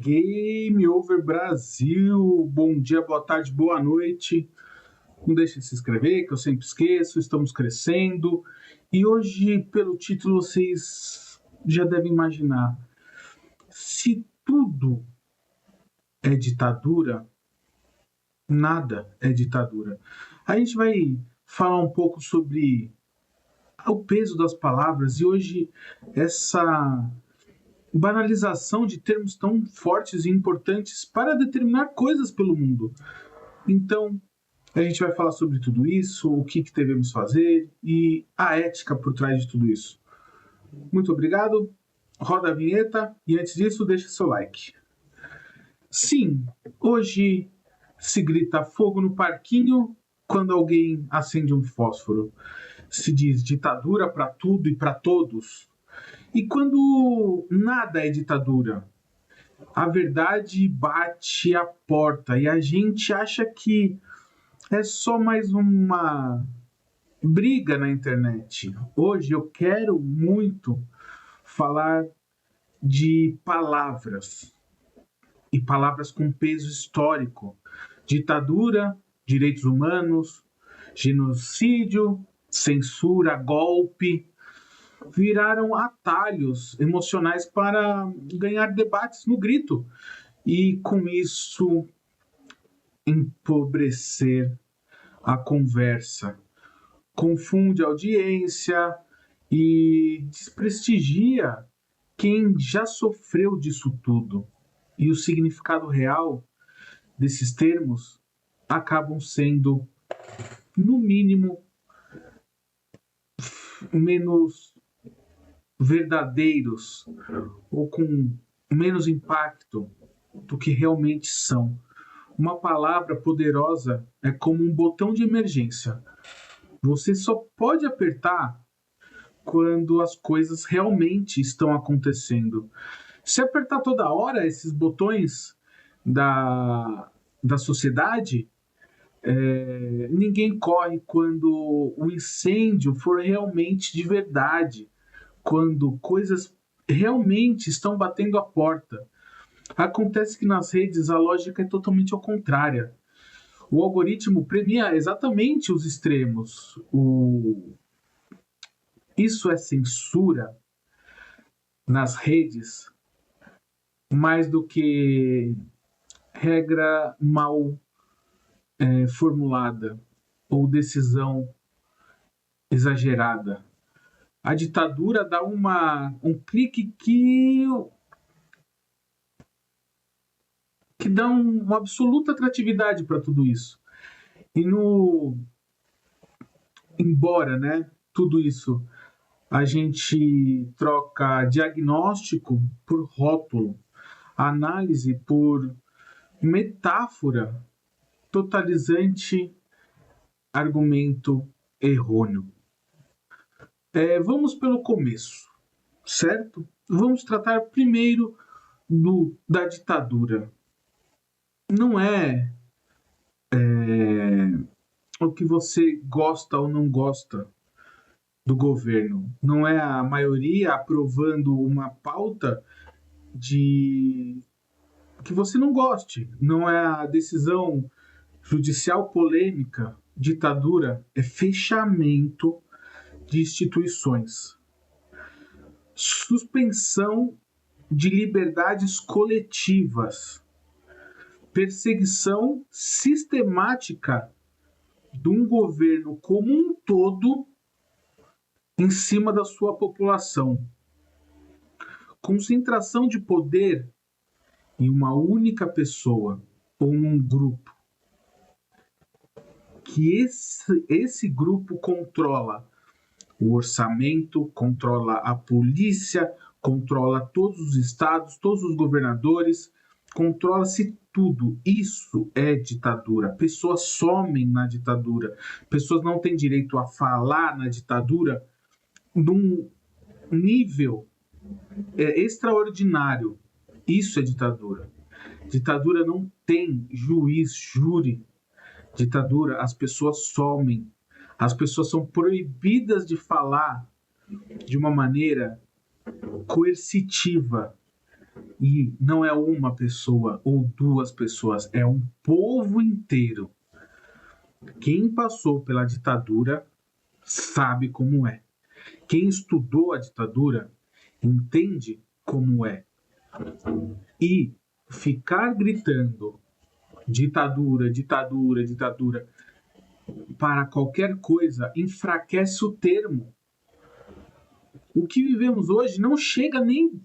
Game Over Brasil, bom dia, boa tarde, boa noite. Não deixe de se inscrever, que eu sempre esqueço, estamos crescendo. E hoje, pelo título, vocês já devem imaginar. Se tudo é ditadura, nada é ditadura. A gente vai falar um pouco sobre o peso das palavras e hoje essa banalização de termos tão fortes e importantes para determinar coisas pelo mundo. Então, a gente vai falar sobre tudo isso, o que devemos fazer e a ética por trás de tudo isso. Muito obrigado, roda a vinheta e antes disso, deixe seu like. Sim, hoje se grita fogo no parquinho quando alguém acende um fósforo. Se diz ditadura para tudo e para todos. E quando nada é ditadura, a verdade bate a porta e a gente acha que é só mais uma briga na internet. Hoje eu quero muito falar de palavras e palavras com peso histórico. Ditadura, direitos humanos, genocídio, censura, golpe, viraram atalhos emocionais para ganhar debates no grito e, com isso, empobrecer a conversa. Confunde a audiência e desprestigia quem já sofreu disso tudo. E o significado real desses termos acabam sendo, no mínimo, menos verdadeiros ou com menos impacto do que realmente são. Uma palavra poderosa é como um botão de emergência. Você só pode apertar quando as coisas realmente estão acontecendo. Se apertar toda hora esses botões da sociedade, ninguém corre quando o incêndio for realmente de verdade, quando coisas realmente estão batendo a porta. Acontece que nas redes a lógica é totalmente ao contrária. O algoritmo premia exatamente os extremos. Isso é censura nas redes mais do que regra mal formulada ou decisão exagerada. A ditadura dá um clique que dá uma absoluta atratividade para tudo isso. E embora, né, tudo isso, a gente troca diagnóstico por rótulo, análise por metáfora, totalizante argumento errôneo. Vamos pelo começo, certo? Vamos tratar primeiro da ditadura. Não é o que você gosta ou não gosta do governo. Não é a maioria aprovando uma pauta de que você não goste. Não é a decisão judicial polêmica. Ditadura é fechamento de instituições. Suspensão de liberdades coletivas. Perseguição sistemática de um governo como um todo em cima da sua população. Concentração de poder em uma única pessoa ou num grupo. Que esse grupo controla o orçamento, controla a polícia, controla todos os estados, todos os governadores, controla-se tudo. Isso é ditadura. Pessoas somem na ditadura. Pessoas não têm direito a falar na ditadura num nível extraordinário. Isso é ditadura. Ditadura não tem juiz, júri. Ditadura, as pessoas somem. As pessoas são proibidas de falar de uma maneira coercitiva. E não é uma pessoa ou duas pessoas, é um povo inteiro. Quem passou pela ditadura sabe como é. Quem estudou a ditadura entende como é. E ficar gritando ditadura, ditadura, ditadura para qualquer coisa enfraquece o termo. O que vivemos hoje não chega nem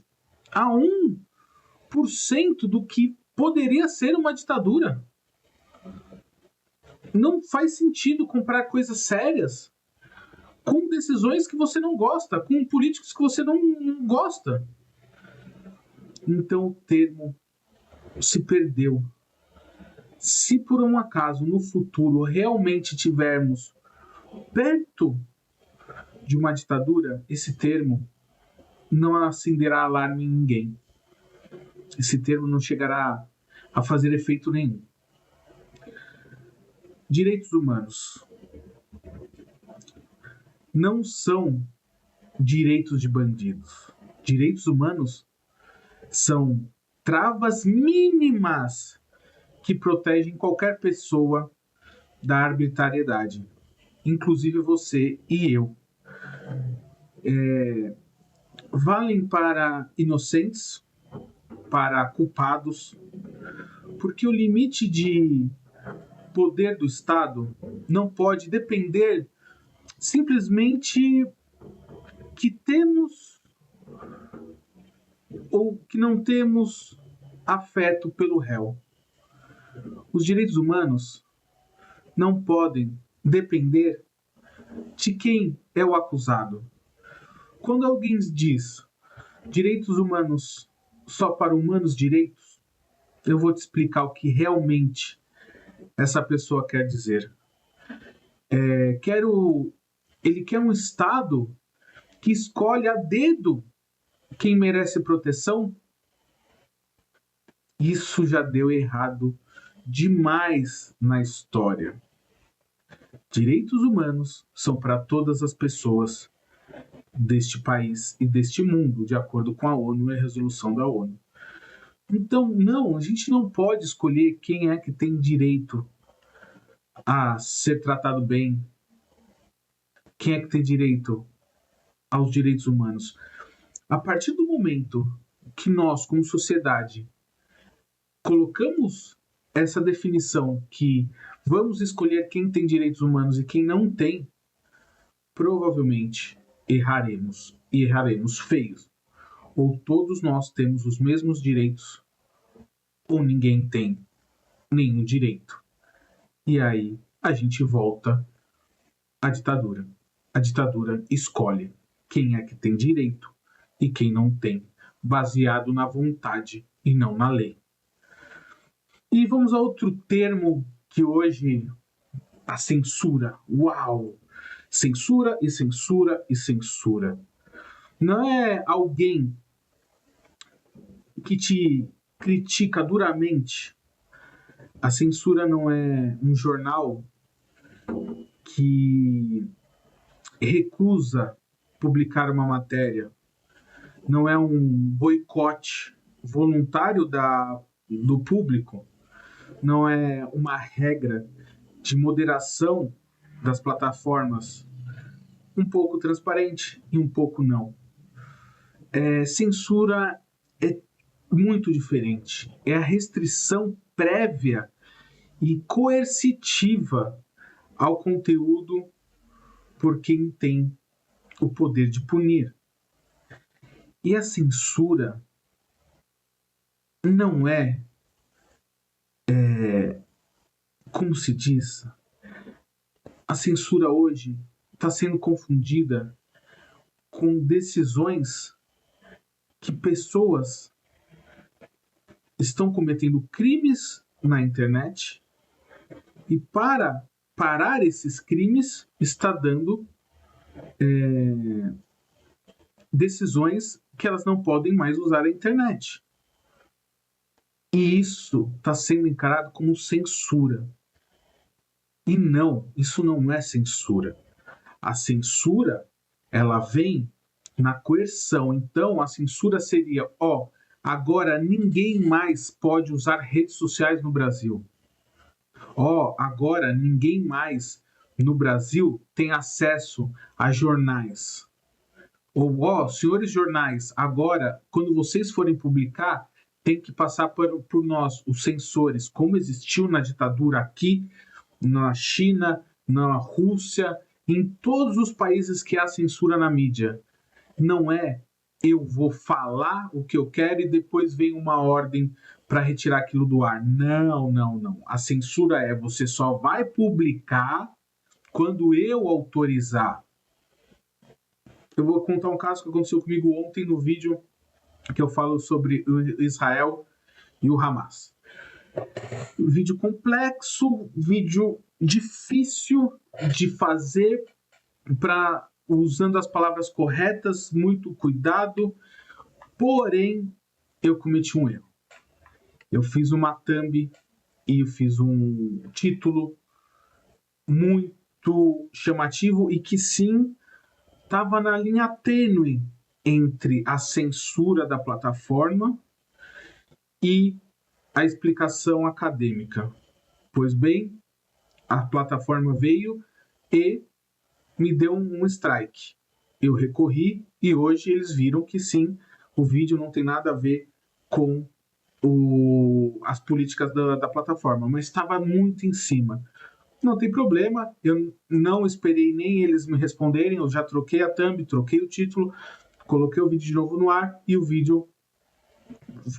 a 1% do que poderia ser uma ditadura. Não faz sentido comprar coisas sérias com decisões que você não gosta, com políticos que você não gosta. Então o termo se perdeu. Se por um acaso no futuro realmente tivermos perto de uma ditadura, esse termo não acenderá alarme em ninguém. Esse termo não chegará a fazer efeito nenhum. Direitos humanos não são direitos de bandidos. Direitos humanos são travas mínimas que protegem qualquer pessoa da arbitrariedade, inclusive você e eu. Valem para inocentes, para culpados, porque o limite de poder do Estado não pode depender simplesmente que temos ou que não temos afeto pelo réu. Os direitos humanos não podem depender de quem é o acusado. Quando alguém diz direitos humanos só para humanos direitos, eu vou te explicar o que realmente essa pessoa quer dizer. Ele quer um Estado que escolhe a dedo quem merece proteção. Isso já deu errado demais na história. Direitos humanos são para todas as pessoas deste país e deste mundo, de acordo com a ONU e a resolução da ONU. Então, não, a gente não pode escolher quem é que tem direito a ser tratado bem, quem é que tem direito aos direitos humanos. A partir do momento que nós, como sociedade, colocamos essa definição que vamos escolher quem tem direitos humanos e quem não tem, provavelmente erraremos, e erraremos feios. Ou todos nós temos os mesmos direitos, ou ninguém tem nenhum direito. E aí a gente volta à ditadura. A ditadura escolhe quem é que tem direito e quem não tem, baseado na vontade e não na lei. E vamos a outro termo que hoje, a censura. Uau! Censura e censura e censura. Não é alguém que te critica duramente. A censura não é um jornal que recusa publicar uma matéria. Não é um boicote voluntário do público. Não é uma regra de moderação das plataformas, um pouco transparente e um pouco não. Censura é muito diferente. É a restrição prévia e coercitiva ao conteúdo por quem tem o poder de punir. E a censura não como se diz, a censura hoje está sendo confundida com decisões que pessoas estão cometendo crimes na internet e para parar esses crimes está dando decisões que elas não podem mais usar a internet. E isso está sendo encarado como censura. E não, isso não é censura. A censura, ela vem na coerção. Então, a censura seria, agora ninguém mais pode usar redes sociais no Brasil. Agora ninguém mais no Brasil tem acesso a jornais. Senhores jornais, agora, quando vocês forem publicar, tem que passar por nós, os censores, como existiu na ditadura aqui, na China, na Rússia, em todos os países que há censura na mídia. Não é eu vou falar o que eu quero e depois vem uma ordem para retirar aquilo do ar. Não, não, não. A censura é você só vai publicar quando eu autorizar. Eu vou contar um caso que aconteceu comigo ontem no vídeo que eu falo sobre Israel e o Hamas. Vídeo complexo, vídeo difícil de fazer, usando as palavras corretas, muito cuidado, porém eu cometi um erro. Eu fiz uma thumb e eu fiz um título muito chamativo e que sim estava na linha tênue entre a censura da plataforma e a explicação acadêmica. Pois bem, a plataforma veio e me deu um strike. Eu recorri e hoje eles viram que sim, o vídeo não tem nada a ver com as políticas da plataforma, mas estava muito em cima. Não tem problema, eu não esperei nem eles me responderem, eu já troquei a thumb, troquei o título, coloquei o vídeo de novo no ar e o vídeo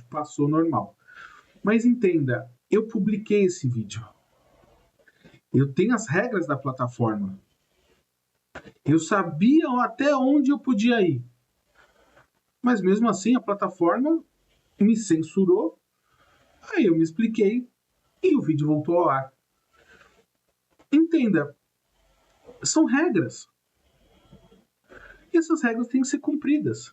passou normal. Mas entenda, eu publiquei esse vídeo. Eu tenho as regras da plataforma. Eu sabia até onde eu podia ir. Mas mesmo assim a plataforma me censurou. Aí eu me expliquei e o vídeo voltou ao ar. Entenda, são regras. E essas regras têm que ser cumpridas.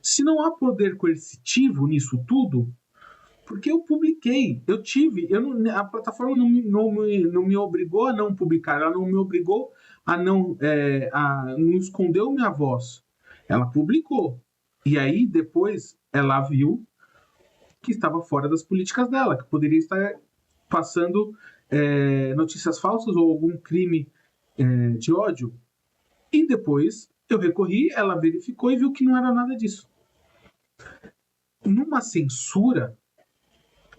Se não há poder coercitivo nisso tudo, porque eu publiquei, a plataforma não me obrigou a não publicar, ela não me obrigou a não escondeu minha voz. Ela publicou. E aí, depois, ela viu que estava fora das políticas dela, que poderia estar passando notícias falsas ou algum crime de ódio. E depois eu recorri, ela verificou e viu que não era nada disso. Numa censura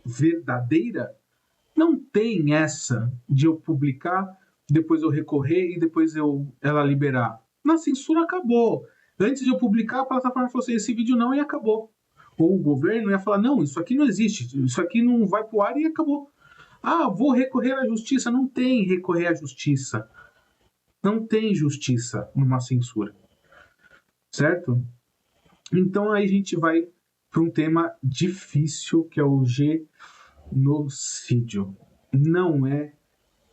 verdadeira, não tem essa de eu publicar, depois eu recorrer e depois ela liberar. Na censura acabou. Antes de eu publicar, a plataforma falou assim, esse vídeo não, e acabou. Ou o governo ia falar, não, isso aqui não existe, isso aqui não vai pro ar e acabou. Vou recorrer à justiça. Não tem recorrer à justiça. Não tem justiça numa censura. Certo? Então aí a gente vai para um tema difícil, que é o genocídio. Não é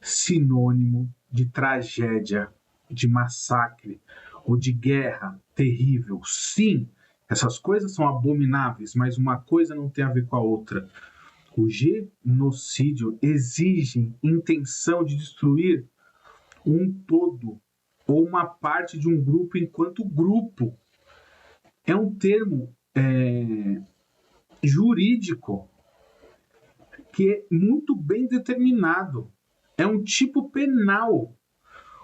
sinônimo de tragédia, de massacre ou de guerra terrível. Sim, essas coisas são abomináveis, mas uma coisa não tem a ver com a outra. O genocídio exige intenção de destruir um todo ou uma parte de um grupo enquanto grupo. É um termo jurídico que é muito bem determinado. É um tipo penal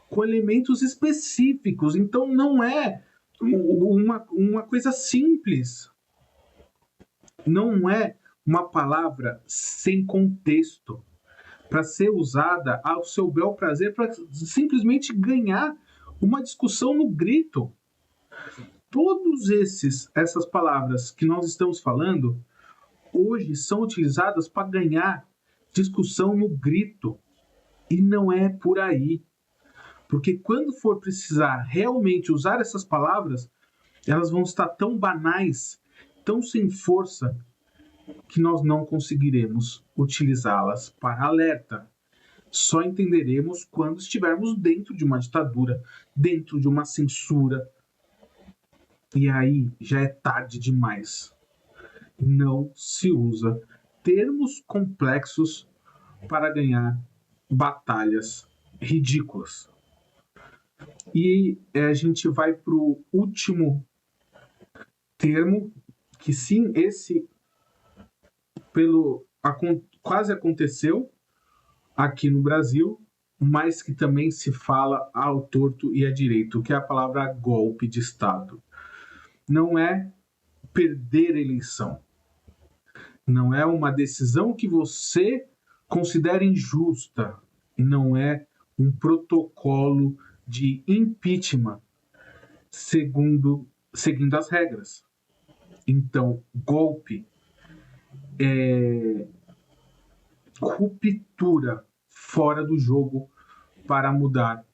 com elementos específicos. Então não é uma coisa simples. Não é uma palavra sem contexto para ser usada ao seu bel prazer para simplesmente ganhar uma discussão no grito. Todas essas palavras que nós estamos falando hoje são utilizadas para ganhar discussão no grito. E não é por aí. Porque quando for precisar realmente usar essas palavras, elas vão estar tão banais, tão sem força, que nós não conseguiremos utilizá-las para alerta. Só entenderemos quando estivermos dentro de uma ditadura, dentro de uma censura. E aí já é tarde demais. Não se usa termos complexos para ganhar batalhas ridículas. E a gente vai para o último termo, que sim, esse quase aconteceu aqui no Brasil, mas que também se fala ao torto e à direito, que é a palavra golpe de Estado. Não é perder a eleição. Não é uma decisão que você considera injusta. Não é um protocolo de impeachment seguindo as regras. Então, golpe é ruptura fora do jogo para mudar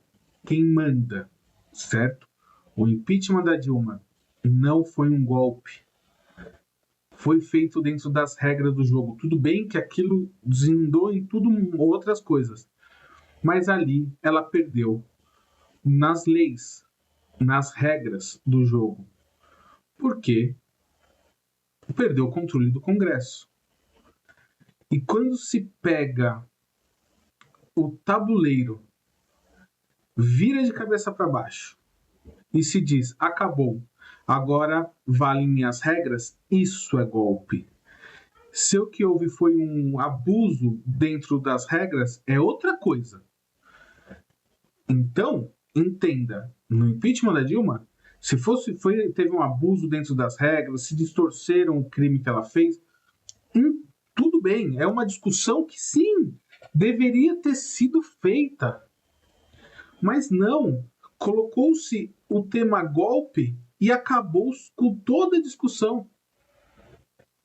quem manda, certo? O impeachment da Dilma não foi um golpe. Foi feito dentro das regras do jogo. Tudo bem que aquilo desandou em tudo outras coisas. Mas ali ela perdeu nas leis, nas regras do jogo. Por quê? Perdeu o controle do Congresso. E quando se pega o tabuleiro, vira de cabeça para baixo e se diz, acabou, agora valem minhas regras, isso é golpe. Se o que houve foi um abuso dentro das regras, é outra coisa. Então, entenda, no impeachment da Dilma, se teve um abuso dentro das regras, se distorceram o crime que ela fez, tudo bem, é uma discussão que sim, deveria ter sido feita. Mas não, colocou-se o tema golpe e acabou com toda a discussão.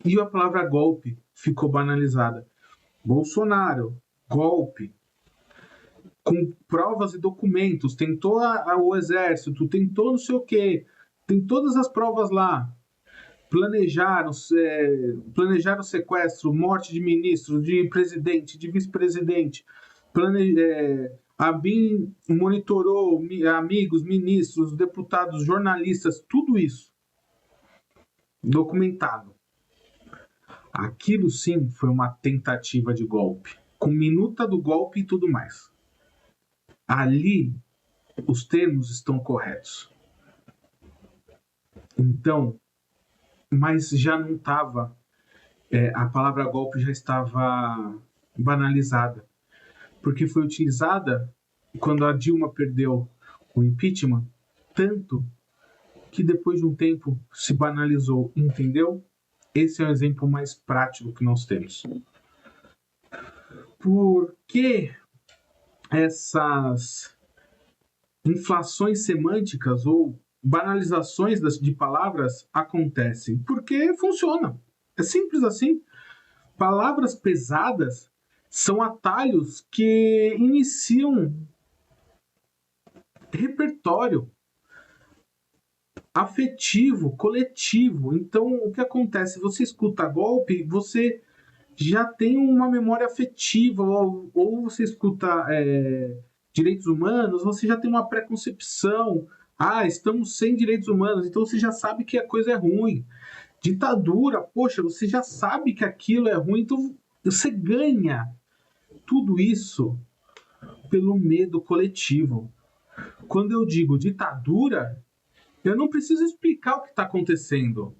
E a palavra golpe ficou banalizada. Bolsonaro, golpe, com provas e documentos, tentou o exército, tentou não sei o quê, tem todas as provas lá. Planejaram o sequestro, morte de ministro, de presidente, de vice-presidente. A BIM monitorou amigos, ministros, deputados, jornalistas, tudo isso documentado. Aquilo sim foi uma tentativa de golpe, com minuta do golpe e tudo mais. Ali, os termos estão corretos. Então, mas já não estava, a palavra golpe já estava banalizada, porque foi utilizada quando a Dilma perdeu o impeachment, tanto que depois de um tempo se banalizou, entendeu? Esse é o exemplo mais prático que nós temos. Por que essas inflações semânticas ou banalizações de palavras acontecem? Porque funciona. É simples assim. Palavras pesadas são atalhos que iniciam repertório afetivo, coletivo. Então, o que acontece? Você escuta golpe, você já tem uma memória afetiva, ou você escuta direitos humanos, você já tem uma preconcepção. Ah, estamos sem direitos humanos, então você já sabe que a coisa é ruim. Ditadura, poxa, você já sabe que aquilo é ruim, então você ganha tudo isso pelo medo coletivo. Quando eu digo ditadura, eu não preciso explicar o que está acontecendo.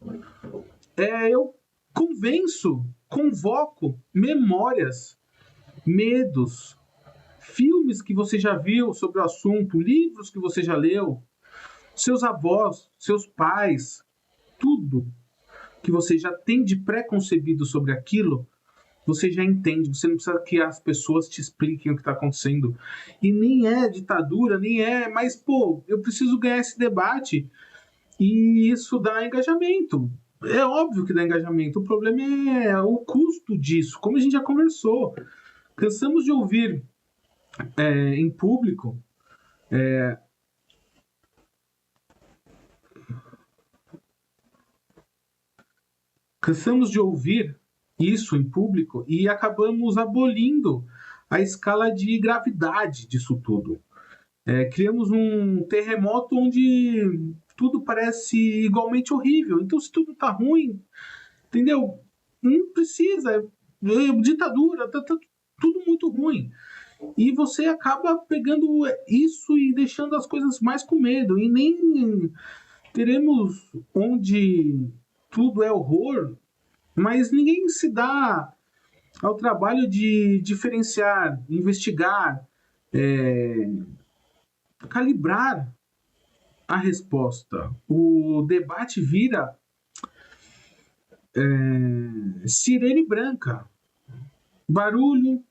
Eu convoco memórias, medos, filmes que você já viu sobre o assunto, livros que você já leu, seus avós, seus pais, tudo que você já tem de pré-concebido sobre aquilo, você já entende, você não precisa que as pessoas te expliquem o que está acontecendo. E nem é ditadura, nem é, mas, pô, eu preciso ganhar esse debate e isso dá engajamento. É óbvio que dá engajamento, o problema é o custo disso, como a gente já conversou. Cansamos de ouvir em público cansamos de ouvir isso em público e acabamos abolindo a escala de gravidade disso tudo. Criamos um terremoto onde tudo parece igualmente horrível. Então, se tudo tá ruim, entendeu? Não precisa. Ditadura, tá tudo muito ruim. E você acaba pegando isso e deixando as coisas mais com medo. E nem teremos onde tudo é horror, mas ninguém se dá ao trabalho de diferenciar, investigar, é, calibrar a resposta. O debate vira sirene branca. Barulho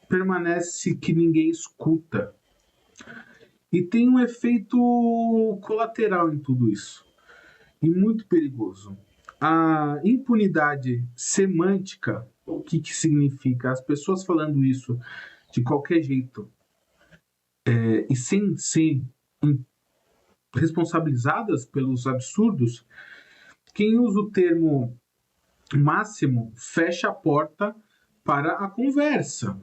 permanece que ninguém escuta. E tem um efeito colateral em tudo isso, e muito perigoso. A impunidade semântica, o que significa? As pessoas falando isso de qualquer jeito e sem ser responsabilizadas pelos absurdos, quem usa o termo máximo fecha a porta para a conversa.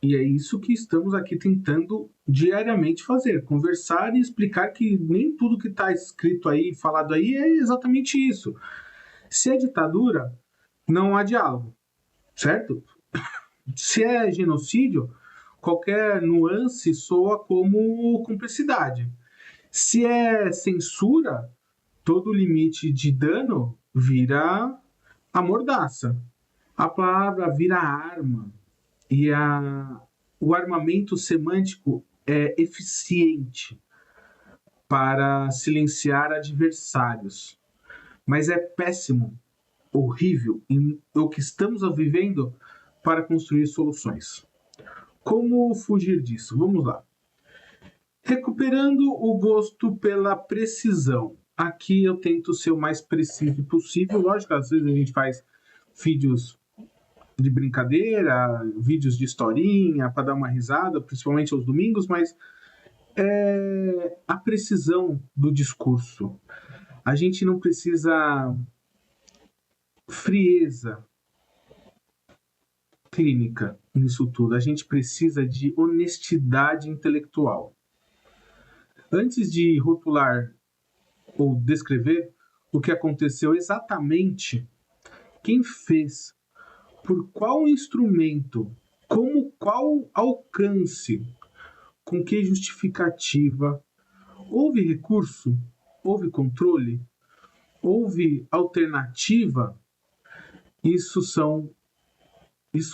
E é isso que estamos aqui tentando diariamente fazer, conversar e explicar que nem tudo que está escrito aí, falado aí, é exatamente isso. Se é ditadura, não há diálogo, certo? Se é genocídio, qualquer nuance soa como cumplicidade. Se é censura, todo limite de dano vira a mordaça. A palavra vira arma. E o armamento semântico é eficiente para silenciar adversários, mas é péssimo, horrível, e o que estamos vivendo para construir soluções. Como fugir disso? Vamos lá. Recuperando o gosto pela precisão. Aqui eu tento ser o mais preciso possível. Lógico, às vezes a gente faz vídeos de brincadeira, vídeos de historinha para dar uma risada, principalmente aos domingos, mas é a precisão do discurso. A gente não precisa frieza clínica nisso tudo. A gente precisa de honestidade intelectual. Antes de rotular ou descrever o que aconteceu exatamente, quem fez, por qual instrumento, como qual alcance, com que justificativa, houve recurso, houve controle, houve alternativa, isso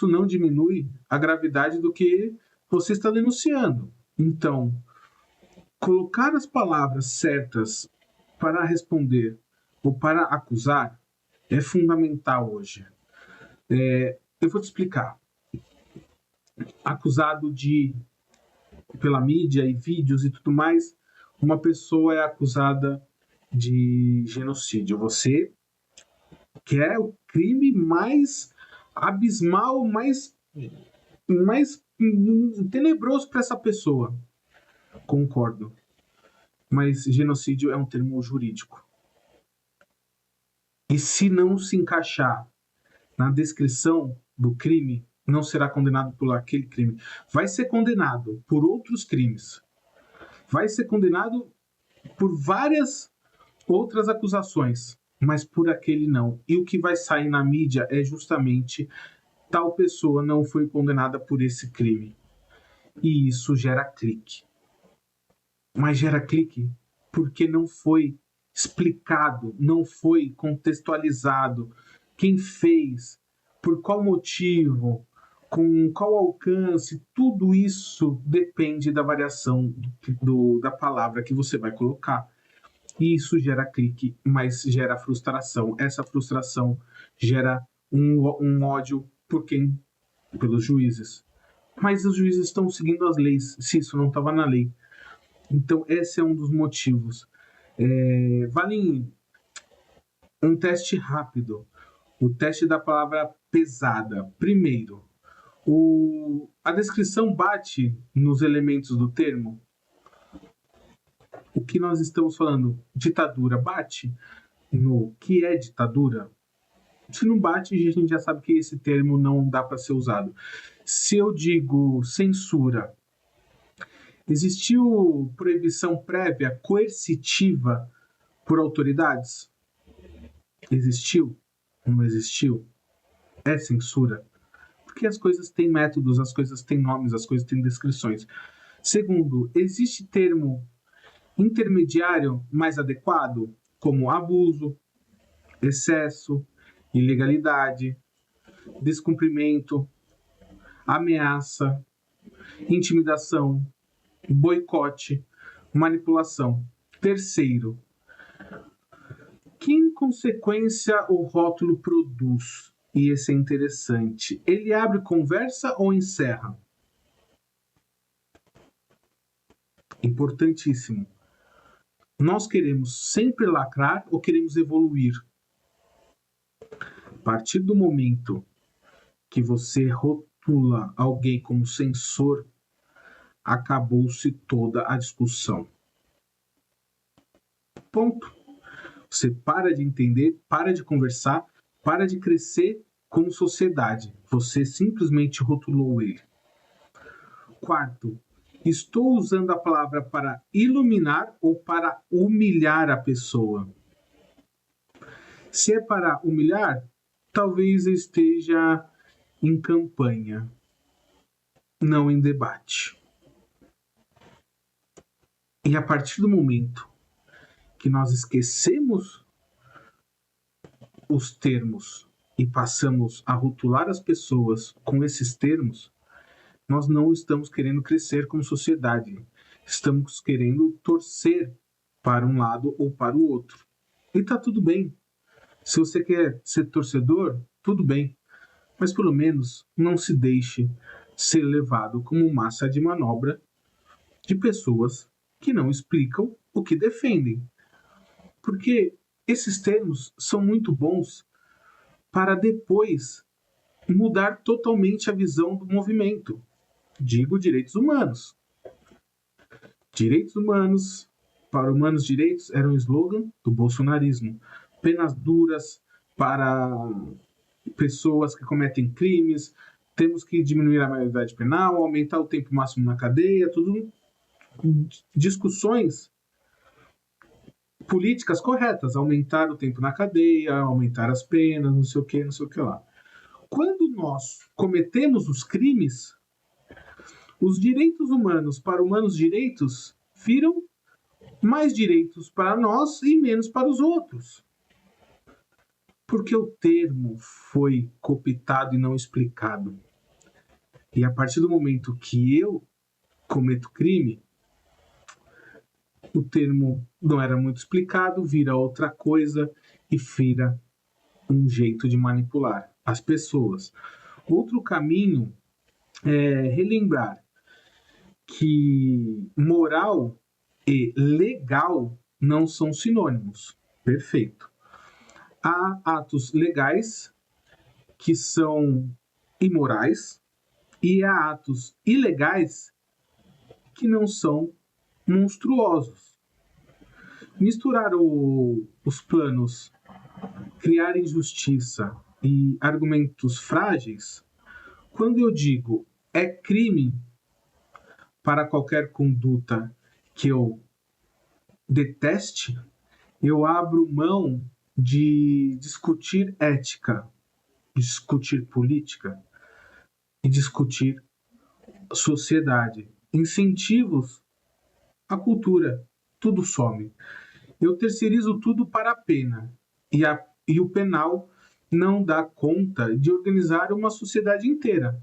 não diminui a gravidade do que você está denunciando. Então, colocar as palavras certas para responder ou para acusar é fundamental hoje. Eu vou te explicar. Acusado pela mídia e vídeos e tudo mais, uma pessoa é acusada de genocídio. Você quer o crime mais abismal, mais tenebroso para essa pessoa. Concordo. Mas genocídio é um termo jurídico. E se não se encaixar na descrição do crime, não será condenado por aquele crime. Vai ser condenado por outros crimes. Vai ser condenado por várias outras acusações, mas por aquele não. E o que vai sair na mídia é justamente tal pessoa não foi condenada por esse crime. E isso gera clique. Mas gera clique porque não foi explicado, não foi contextualizado quem fez, por qual motivo, com qual alcance. Tudo isso depende da variação da palavra que você vai colocar. E isso gera clique, mas gera frustração. Essa frustração gera um ódio pelos juízes. Mas os juízes estão seguindo as leis, se isso não estava na lei. Então, esse é um dos motivos. Vale um teste rápido. O teste da palavra pesada. Primeiro, a descrição bate nos elementos do termo? O que nós estamos falando? Ditadura bate no que é ditadura? Se não bate, a gente já sabe que esse termo não dá para ser usado. Se eu digo censura, existiu proibição prévia coercitiva por autoridades? Existiu? Não existiu? É censura? Porque as coisas têm métodos, as coisas têm nomes, as coisas têm descrições. Segundo, existe termo intermediário mais adequado, como abuso, excesso, ilegalidade, descumprimento, ameaça, intimidação, boicote, manipulação. Terceiro, que consequência o rótulo produz? E esse é interessante. Ele abre conversa ou encerra? Importantíssimo. Nós queremos sempre lacrar ou queremos evoluir? A partir do momento que você rotula alguém como censor, acabou-se toda a discussão. Ponto. Você para de entender, para de conversar, para de crescer como sociedade. Você simplesmente rotulou ele. Quarto, estou usando a palavra para iluminar ou para humilhar a pessoa? Se é para humilhar, talvez eu esteja em campanha, não em debate. E a partir do momento que nós esquecemos os termos e passamos a rotular as pessoas com esses termos, nós não estamos querendo crescer como sociedade. Estamos querendo torcer para um lado ou para o outro. E tá tudo bem. Se você quer ser torcedor, tudo bem. Mas pelo menos não se deixe ser levado como massa de manobra de pessoas que não explicam o que defendem. Porque esses termos são muito bons para depois mudar totalmente a visão do movimento. Digo direitos humanos. Direitos humanos para humanos direitos era um slogan do bolsonarismo. Penas duras para pessoas que cometem crimes, temos que diminuir a maioridade penal, aumentar o tempo máximo na cadeia, tudo discussões políticas corretas, aumentar o tempo na cadeia, aumentar as penas, não sei o que lá. Quando nós cometemos os crimes, os direitos humanos para humanos direitos viram mais direitos para nós e menos para os outros. Porque o termo foi cooptado e não explicado. E a partir do momento que eu cometo crime, o termo não era muito explicado, vira outra coisa e vira um jeito de manipular as pessoas. Outro caminho é relembrar que moral e legal não são sinônimos. Perfeito. Há atos legais que são imorais e há atos ilegais que não são monstruosos. Misturar os planos, criar injustiça e argumentos frágeis, quando eu digo é crime para qualquer conduta que eu deteste, eu abro mão de discutir ética, discutir política e discutir sociedade. Incentivos à cultura, tudo some. Eu terceirizo tudo para a pena e o penal não dá conta de organizar uma sociedade inteira.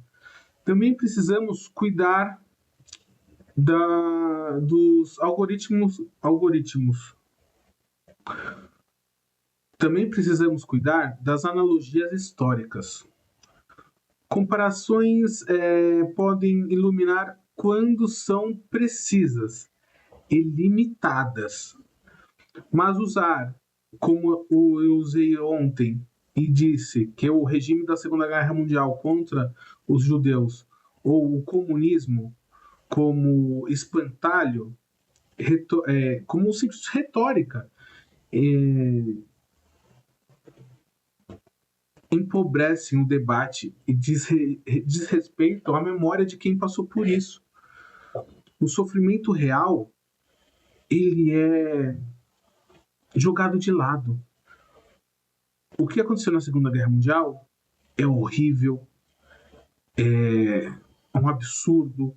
Também precisamos cuidar dos algoritmos. Também precisamos cuidar das analogias históricas. Comparações podem iluminar quando são precisas e limitadas. Mas usar, como eu usei ontem e disse, que é o regime da Segunda Guerra Mundial contra os judeus, ou o comunismo como espantalho, como simples retórica, empobrecem o debate e desrespeitam a memória de quem passou por isso. O sofrimento real, ele é jogado de lado. O que aconteceu na Segunda Guerra Mundial é horrível, é um absurdo.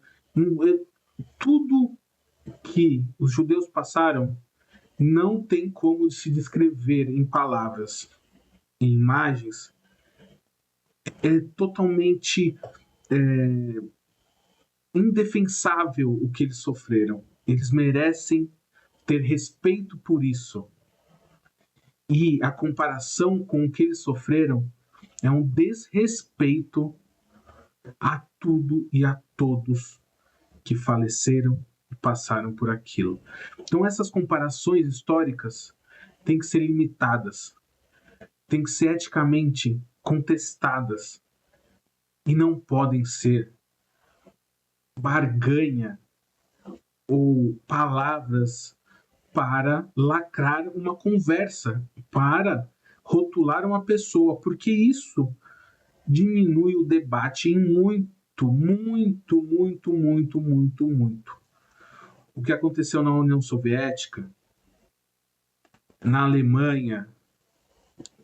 Tudo que os judeus passaram não tem como se descrever em palavras. em imagens, é totalmente indefensável o que eles sofreram. Eles merecem ter respeito por isso. E a comparação com o que eles sofreram é um desrespeito a tudo e a todos que faleceram e passaram por aquilo. Então essas comparações históricas têm que ser limitadas, têm que ser eticamente contestadas e não podem ser barganha ou palavras para lacrar uma conversa, para rotular uma pessoa, porque isso diminui o debate em muito, muito, muito, muito, muito, muito. O que aconteceu na União Soviética, na Alemanha,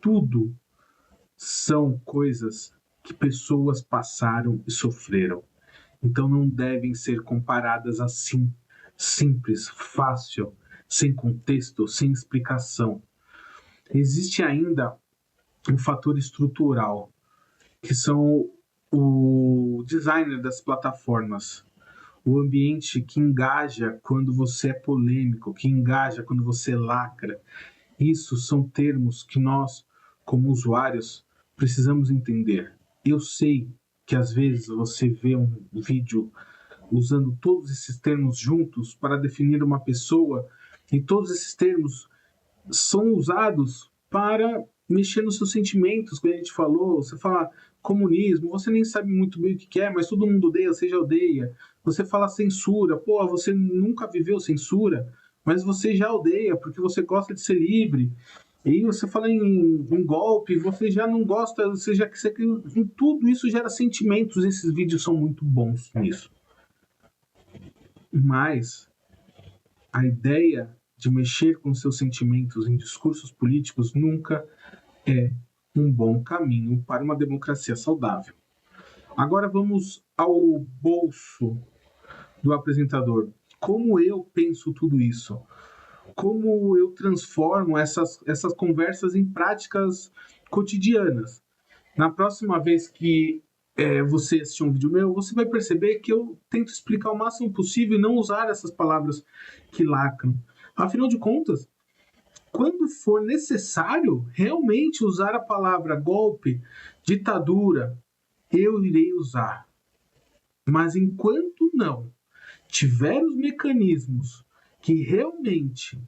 tudo são coisas que pessoas passaram e sofreram. Então não devem ser comparadas assim, simples, fácil, sem contexto, sem explicação. Existe ainda um fator estrutural, que são o designer das plataformas, o ambiente que engaja quando você é polêmico, que engaja quando você lacra. Isso são termos que nós, como usuários, precisamos entender. Eu sei que às vezes você vê um vídeo usando todos esses termos juntos para definir uma pessoa, e todos esses termos são usados para mexer nos seus sentimentos, como a gente falou. Você fala comunismo, você nem sabe muito bem o que é, mas todo mundo odeia, você já odeia. Você fala censura, pô, você nunca viveu censura, mas você já odeia porque você gosta de ser livre. E você fala em golpe, você já não gosta, você já em tudo isso gera sentimentos. Esses vídeos são muito bons nisso. Mas a ideia de mexer com seus sentimentos em discursos políticos nunca é um bom caminho para uma democracia saudável. Agora vamos ao bolso do apresentador. Como eu penso tudo isso? Como eu transformo essas conversas em práticas cotidianas? Na próxima vez que você assistir um vídeo meu, você vai perceber que eu tento explicar o máximo possível e não usar essas palavras que lacram. Afinal de contas, quando for necessário realmente usar a palavra golpe, ditadura, eu irei usar. Mas enquanto não tiver os mecanismos que realmente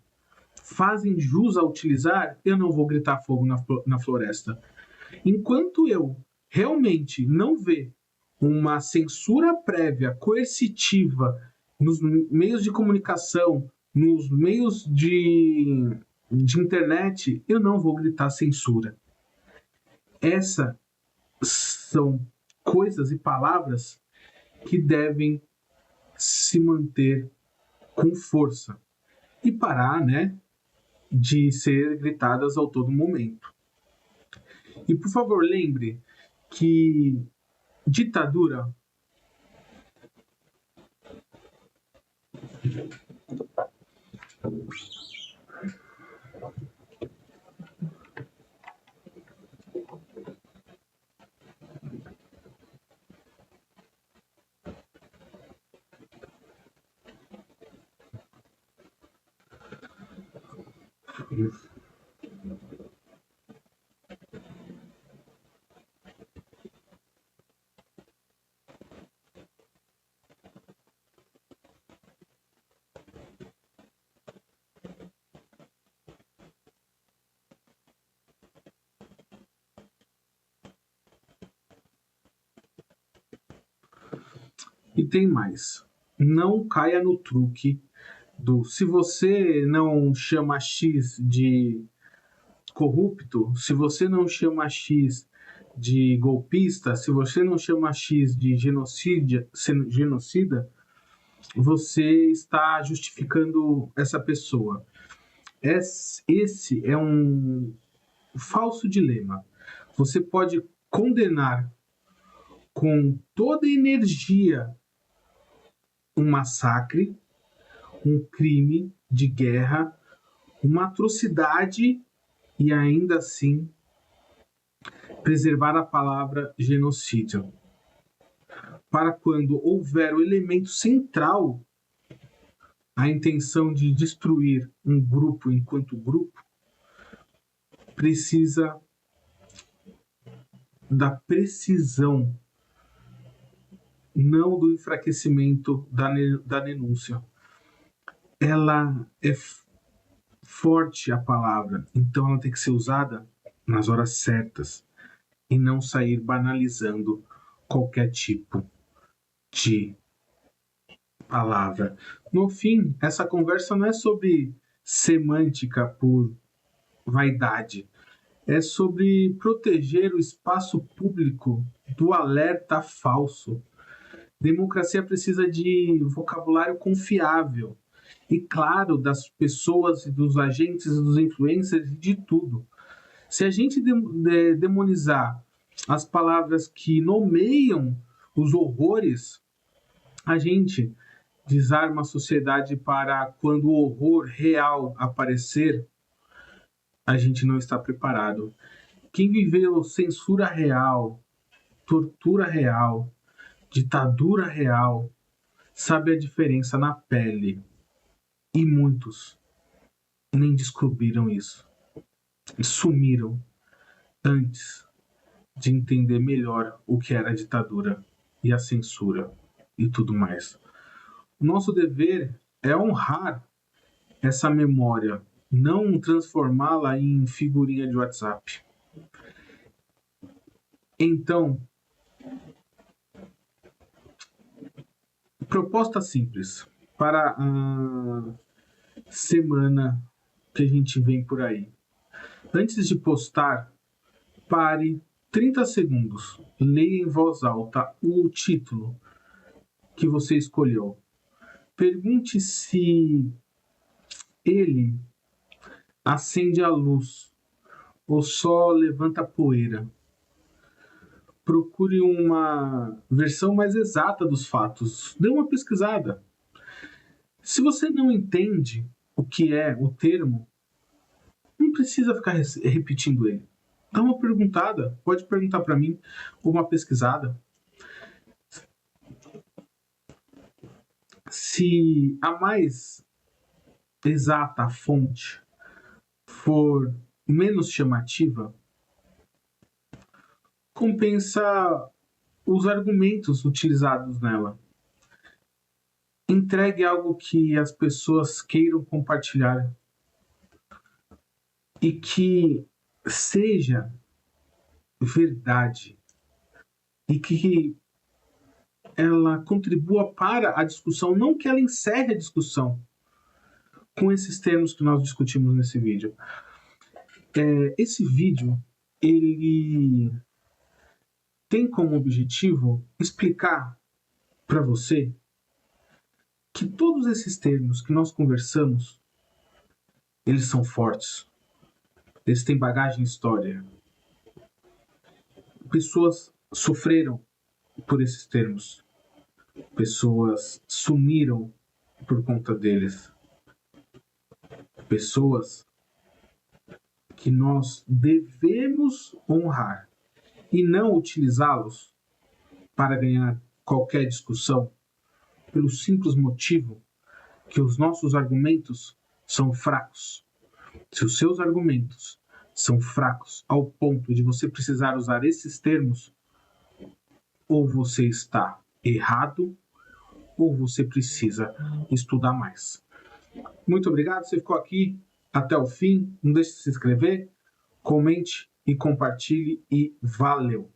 fazem jus a utilizar, eu não vou gritar fogo na floresta. Enquanto eu realmente não ver uma censura prévia, coercitiva, nos meios de comunicação, nos meios de internet, eu não vou gritar censura. Essas são coisas e palavras que devem se manter com força e parar, né, de ser gritadas a todo momento. E por favor, lembre que ditadura e tem mais. Não caia no truque do se você não chama X de corrupto, se você não chama X de golpista, se você não chama X de genocida, você está justificando essa pessoa. Esse é um falso dilema. Você pode condenar com toda energia um massacre, um crime de guerra, uma atrocidade, e ainda assim preservar a palavra genocídio, para quando houver o elemento central, a intenção de destruir um grupo enquanto grupo, precisa da precisão, não do enfraquecimento da denúncia. Ela é forte, a palavra, então ela tem que ser usada nas horas certas e não sair banalizando qualquer tipo de palavra. No fim, essa conversa não é sobre semântica por vaidade, é sobre proteger o espaço público do alerta falso. Democracia precisa de vocabulário confiável e claro das pessoas, dos agentes, dos influencers e de tudo. Se a gente demonizar as palavras que nomeiam os horrores, a gente desarma a sociedade para quando o horror real aparecer, a gente não está preparado. Quem viveu censura real, tortura real, ditadura real, sabe a diferença na pele. E muitos nem descobriram isso. Sumiram antes de entender melhor o que era a ditadura e a censura e tudo mais. O nosso dever é honrar essa memória, não transformá-la em figurinha de WhatsApp. Então, proposta simples para a semana que a gente vem por aí. Antes de postar, pare 30 segundos, leia em voz alta o título que você escolheu. Pergunte se ele acende a luz ou só levanta poeira. Procure uma versão mais exata dos fatos. Dê uma pesquisada. Se você não entende o que é o termo, não precisa ficar repetindo ele. Dá uma perguntada. Pode perguntar para mim, ou uma pesquisada. Se a mais exata a fonte for menos chamativa, compensa os argumentos utilizados nela. Entregue algo que as pessoas queiram compartilhar e que seja verdade e que ela contribua para a discussão, não que ela encerre a discussão com esses termos que nós discutimos nesse vídeo. Esse vídeo, ele tem como objetivo explicar para você que todos esses termos que nós conversamos, eles são fortes. Eles têm bagagem histórica. Pessoas sofreram por esses termos. Pessoas sumiram por conta deles. Pessoas que nós devemos honrar e não utilizá-los para ganhar qualquer discussão, pelo simples motivo que os nossos argumentos são fracos. Se os seus argumentos são fracos ao ponto de você precisar usar esses termos, ou você está errado, ou você precisa estudar mais. Muito obrigado, você ficou aqui até o fim. Não deixe de se inscrever, comente e compartilhe, e valeu!